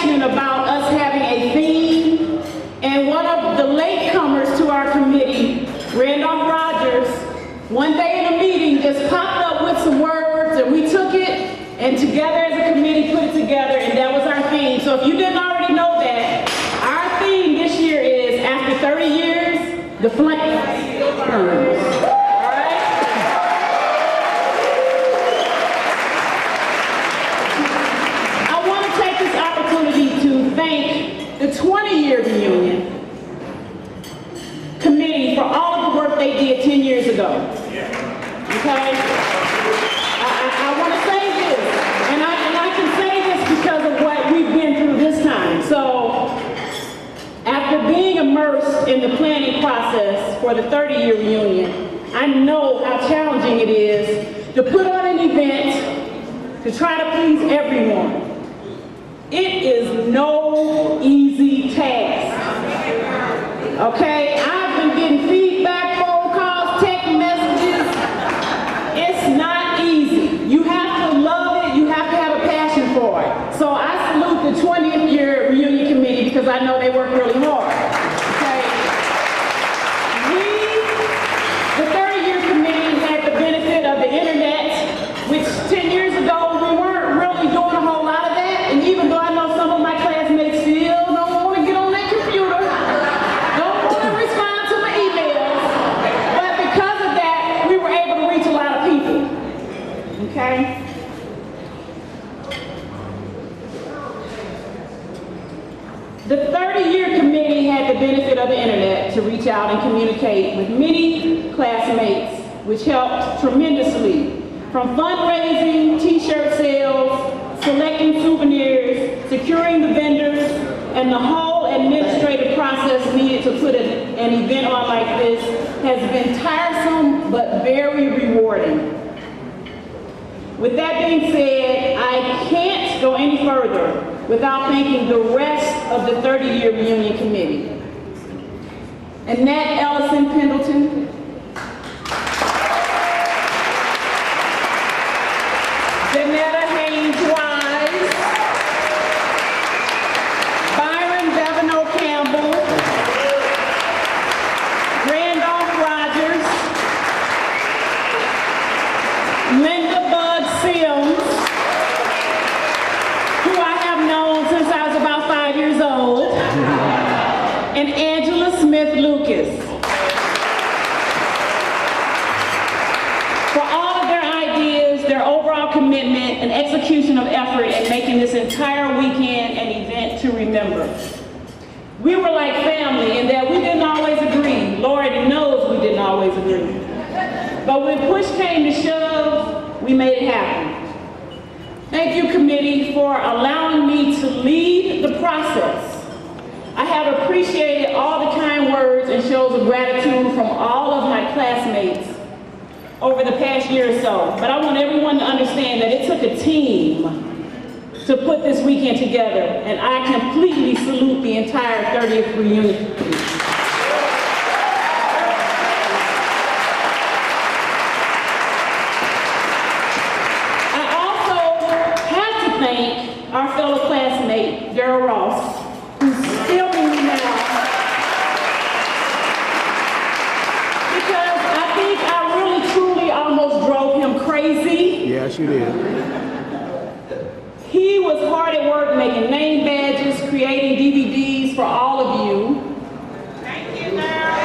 passionate about us having a theme, and one of the latecomers to our committee, Randolph Rogers, one day in a meeting just popped up with some words, and we took it, and together as a committee put it together, and that was our theme. So if you didn't already know that, our theme this year is, after 30 years, the flame still burns. The 20-year reunion committee for all of the work they did 10 years ago. Okay? I want to say this, and I can say this because of what we've been through this time. So, after being immersed in the planning process for the 30-year reunion, I know how challenging it is to put on an event to try to please everyone. It is no easy task, okay? I've been getting feedback, phone calls, text messages. It's not easy. You have to love it, you have to have a passion for it. So I salute the 20th year reunion committee because I know they work really hard, okay? The 30-year committee had the benefit of the internet, which 10 years ago we weren't really doing a whole lot of that. And even though I know some of my classmates still don't want to get on that computer, don't want to respond to my emails, but because of that, we were able to reach a lot of people, okay? The 30-year committee had the benefit of the internet to reach out and communicate with many classmates, which helped tremendously, from fundraising, t-shirt sales, selecting souvenirs, securing the vendors, and the whole administrative process needed to put an event on like this has been tiresome but very rewarding. With that being said, I can't go any further without thanking the rest of the 30-year reunion committee. Annette Ellison Pendleton, Janetta Haynes Wise, Byron Devino Campbell, Randolph Rogers, Linda Bud Sims, who I have known since I was about 5 years old, and Angela Smith Lucas. Their overall commitment and execution of effort in making this entire weekend an event to remember. We were like family in that we didn't always agree. Lord knows we didn't always agree. But when push came to shove, we made it happen. Thank you, committee, for allowing me to lead the process. I have appreciated all the kind words and shows of gratitude from all of my classmates over the past year or so. But I want everyone to understand that it took a team to put this weekend together, and I completely salute the entire 30th reunion. I also have to thank our fellow classmate, Daryl Ross, who's still in me now, because I think I really truly almost drove him crazy. Yes, you did. He was hard at work making name badges, creating DVDs for all of you. Thank you, Daryl.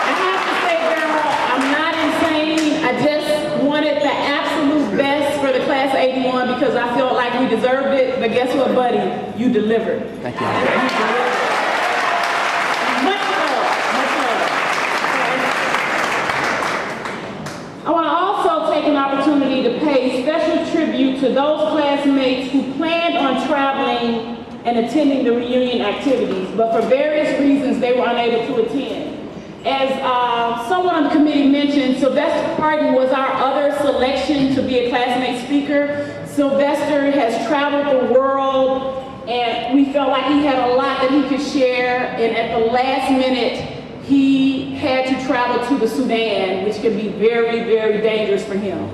I have to say, Daryl, I'm not insane. I just wanted the absolute best for the class of 81 because I felt like we deserved it. But guess what, buddy? You delivered. Thank you. I want to also take an opportunity to pay special tribute to those classmates who planned on traveling and attending the reunion activities, but for various reasons they were unable to attend. As someone on the committee mentioned, Sylvester Parton was our other selection to be a classmate speaker. Sylvester has traveled the world, and we felt like he had a lot that he could share, and at the last minute, he had to travel to the Sudan, which can be very, very dangerous for him.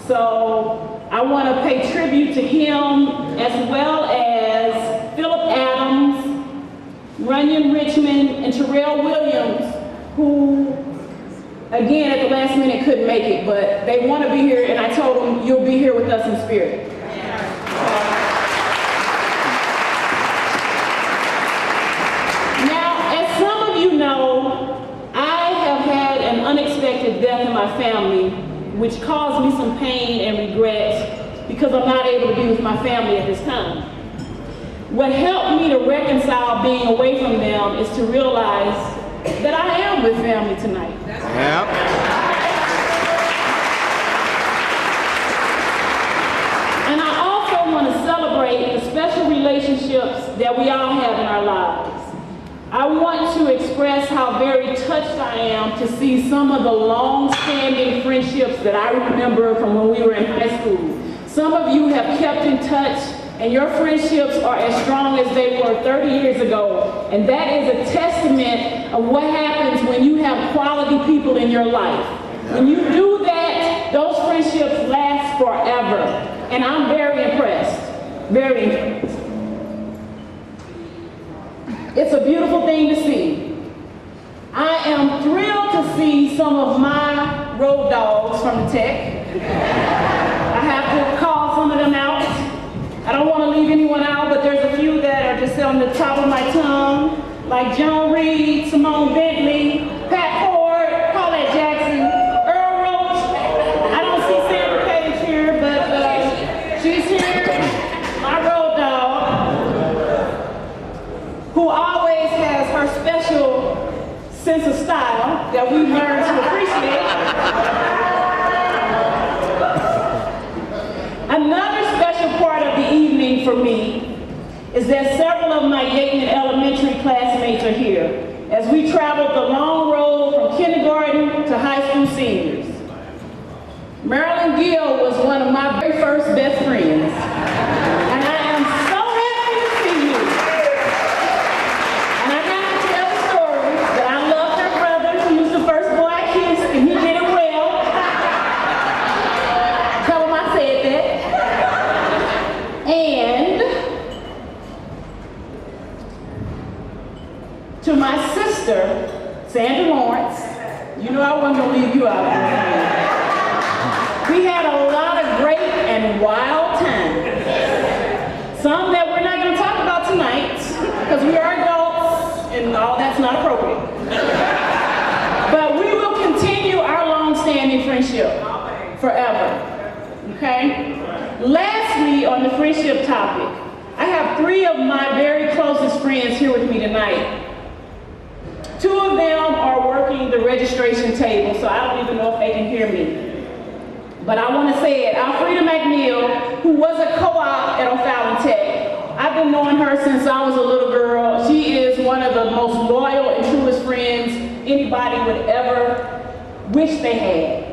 So I want to pay tribute to him as well as Philip Adams, Runyon Richmond, and Terrell Williams, who, again, at the last minute couldn't make it, but they want to be here, and I told them, you'll be here with us in spirit. Now, as some of you know, I have had an unexpected death in my family, which caused me some pain and regret because I'm not able to be with my family at this time. What helped me to reconcile being away from them is to realize that I am with family tonight. Yep. And I also want to celebrate the special relationships that we all have in our lives. I want to express how very touched I am to see some of the long-standing friendships that I remember from when we were in high school. Some of you have kept in touch, and your friendships are as strong as they were 30 years ago. And that is a testament of what happens when you have quality people in your life. When you do that, those friendships last forever. And I'm very impressed, very impressed. It's a beautiful thing to see. I am thrilled to see some of my road dogs from the tech. I have to call some of them out. I don't want to leave anyone out, but there's a few that are just on the top of my tongue, like Joan Reed, Simone Bentley, Pat Ford, Paulette Jackson, Earl Roach. I don't see Sandra Page here, but she's here. My road dog, who always has her special sense of style that we've learned to appreciate. Another special part of the evening for me is that several of my Yeatman Elementary classmates are here as we traveled the long road from kindergarten to high school seniors. Marilyn Gill was one of my very first best friends, and I am so happy to see you. And I got to tell the story that I loved her brother, who was the first boy I kissed, and he did it well. Tell him I said that. And to my sister, Sandra Lawrence, you know I wasn't gonna leave you out there. We had a lot of great and wild times. Some that we're not gonna talk about tonight, because we are adults and all that's not appropriate. But we will continue our long-standing friendship forever, okay? Lastly, on the friendship topic, I have 3 of my very closest friends here with me tonight. 2 of them are working the registration table, so I don't even know if they can hear me. But I want to say it, Alfreda McNeil, who was a co-op at O'Fallon Tech. I've been knowing her since I was a little girl. She is one of the most loyal and truest friends anybody would ever wish they had.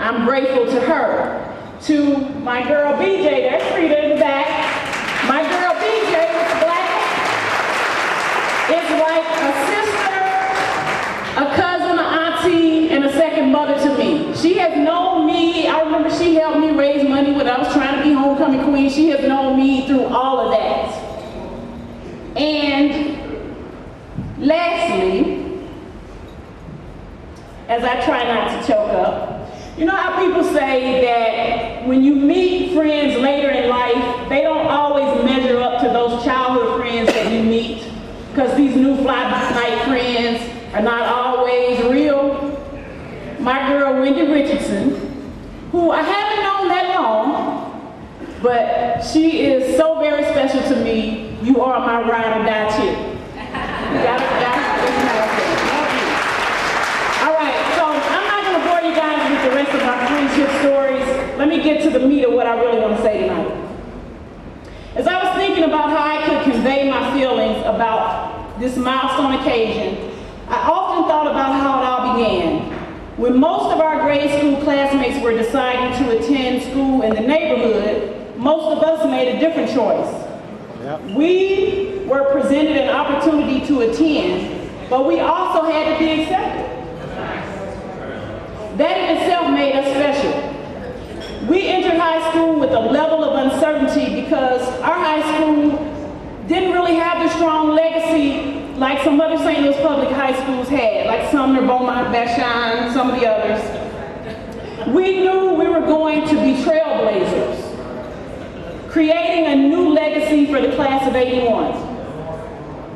I'm grateful to her. To my girl BJ, there's Frida in the back. My girl BJ is black. It's like a sister, a cousin, an auntie, and a second mother to me. She has known me. I remember she helped me raise money when I was trying to be homecoming queen. She has known me through all of that. And lastly, as I try not to choke up, you know how people say that when you meet friends later in life, they don't always measure up to those childhood friends that you meet, because these new fly-by-night friends are not always real. My girl, Wendy Richardson, who I haven't known that long, but she is so very special to me. You are my ride or die chick. You gotta all right, so I'm not gonna bore you guys with the rest of my friendship stories. Let me get to the meat of what I really want to say tonight. As I was thinking about how I could convey my feelings about this milestone occasion, I often thought about how it all began. When most of our grade school classmates were deciding to attend school in the neighborhood, most of us made a different choice. Yep. We were presented an opportunity to attend, but we also had to be accepted. That in itself made us special. We entered high school with a like some other St. Louis public high schools had, like Sumner, Beaumont, Vashon, some of the others. We knew we were going to be trailblazers, creating a new legacy for the class of '81.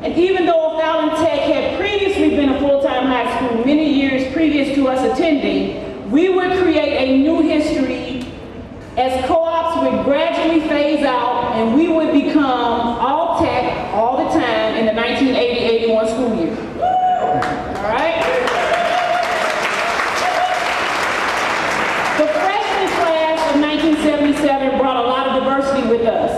And even though O'Fallon Tech had previously been a full-time high school many years previous to us attending, we would create a new history as co-ops would gradually phase out and we would become all tech all the time in the 1980-81 school year. All right? The freshman class of 1977 brought a lot of diversity with us.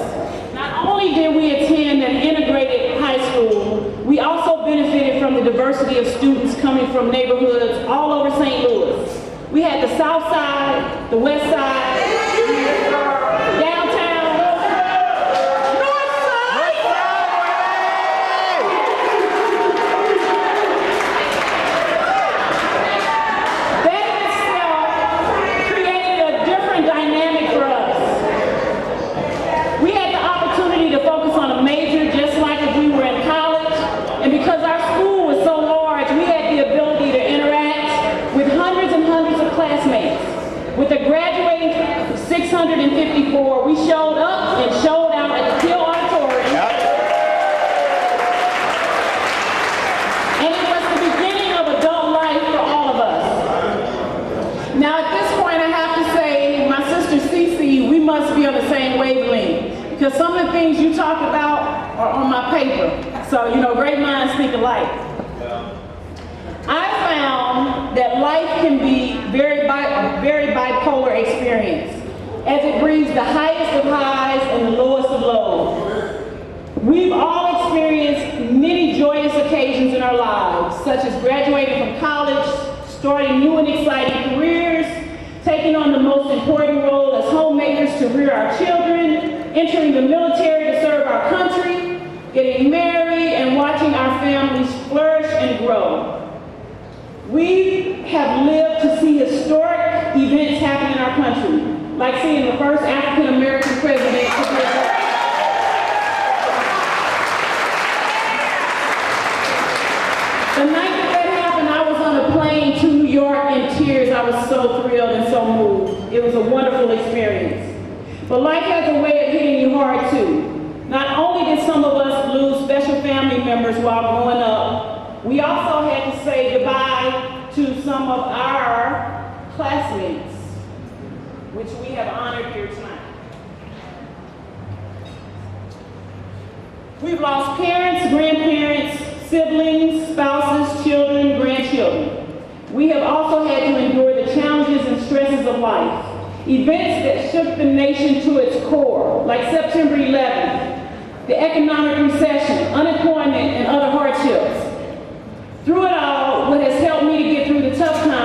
Not only did we attend an integrated high school, we also benefited from the diversity of students coming from neighborhoods all over St. Louis. We had the South Side, the West Side, downtown, North Side. That in itself created a different dynamic for us. We had the opportunity to focus on a major just like if we were in college, and because our school was so large, we had the ability to interact with hundreds and hundreds of classmates. With a graduating class of 654, we showed up and showed out at the Hill Auditorium. Yep. And it was the beginning of adult life for all of us. Now at this point I have to say, my sister Cece, we must be on the same wavelength, because some of the things you talk about are on my paper. So, you know, great minds think alike. I found that life can be a very bipolar experience, as it brings the highest of highs and the lowest of lows. We've all experienced many joyous occasions in our lives, such as graduating from college, starting new and exciting careers, taking on the most important role as homemakers to rear our children, entering the military to serve our country, getting married, and watching our families flourish and grow. We have lived to see historic events happen in our country, like seeing the first African-American president to be elected. The night that happened, I was on a plane to New York in tears. I was so thrilled and so moved. It was a wonderful experience. But life has a way of hitting you hard too. Not only did some of us lose special family members while growing up, we also had to say goodbye to some of our classmates, which we have honored here tonight. We've lost parents, grandparents, siblings, spouses, children, grandchildren. We have also had to endure the challenges and stresses of life. Events that shook the nation to its core, like September 11th, the economic recession, unemployment, and other